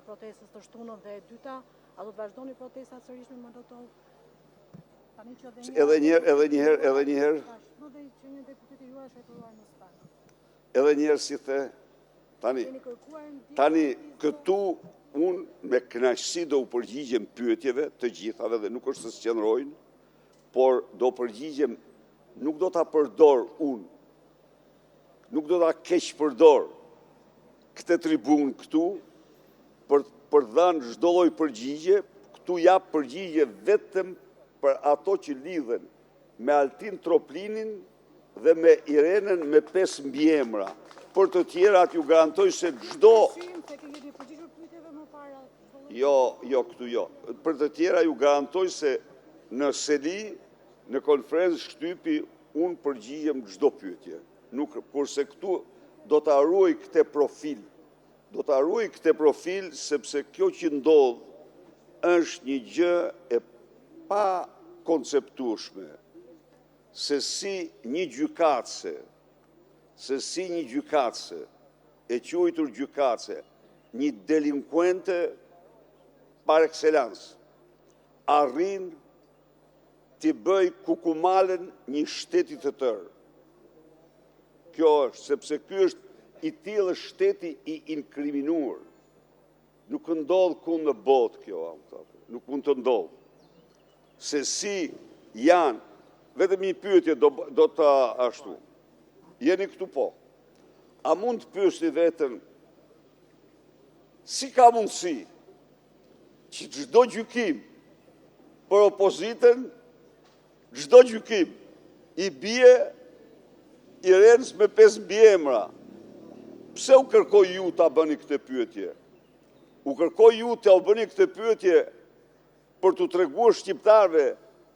protestës të shtunën dhe e dyta, a do të vazhdoni protestat sërish me Molotov? Edhe njëherë. Edhe njëherë si the, tani këtu unë me kënaqësi do u përgjigjem pyetjeve të gjithave dhe nuk është se s'qëndrojnë, por do përgjigjem, nuk do ta përdor unë, nuk do ta keq përdor këtë tribunë këtu për dhënë çdo lloj përgjigje, këtu jap përgjigje vetëm për ato që lidhen me Altin Troplinin dhe me Irenën me 5 mbiemra. Për të tjerat ju garantoj se çdo... Jo, këtu jo. Për të tjera ju garantoj se në seli, në konferencë shtypi, unë përgjigjem çdo pyetje. Kurse këtu do të ruaj këtë profil. Do të ruaj këtë profil sepse kjo që ndodh është një gjë e pa konceptueshme, se si një gjykatëse, e quajtur gjykatëse, një delinkuente par excellence, arrin t'i bëj kukumalen një shteti të tërë. Kjo është, sepse ky është i tillë shteti i inkriminuar. Nuk ndodh ku në botë kjo, nuk mund të ndodh. Se si janë, vetëm një pyetje do të ashtu. Jeni këtu po. A mund të pyesni vetëm si ka mundësi që çdo gjykim për opozitën, çdo gjykim i bie Irenës me 5 mbiemra. Pse u kërkoj ju ta bëni këtë pyetje? U kërkoj ju ta bëni këtë pyetje për t'u treguar shqiptarëve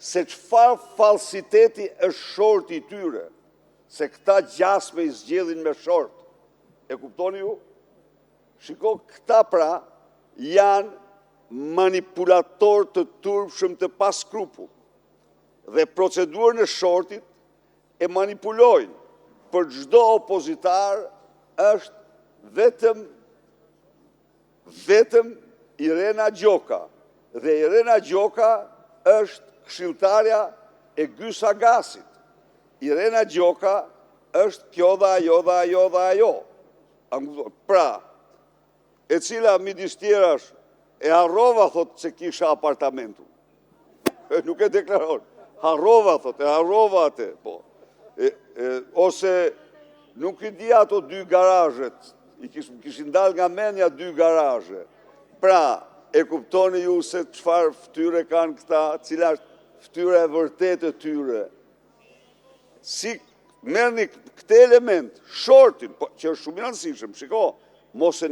se çfarë falsiteti është shorti i tyre, se këta gjasme i zgjedhin me short. E kuptoni ju? Shiko, këta pra janë manipulator të turpshëm të pa skrupull. Dhe procedurën e shortit e manipulojnë. Për çdo opozitar është vetëm Irena Gjoka. Dhe Irena Gjoka është këshilltarja e Gys Agasit. Irena Gjoka është kjo dhe ajo dhe ajo dhe ajo. Pra, e cila midis tjerash e harrova, thot, se kisha apartamentu. Nuk e deklaron. Harrova, thot, e harrova atë, po. Ose nuk i di ato 2 garazhet, kishin dal nga mendja 2 garazhe. Pra, e kuptoni ju se çfarë fytyre kanë këta, cila është fytyra e vërtetë e tyre. Si merrni këtë element, shortin, që është shumë i rëndësishëm, shiko, mos e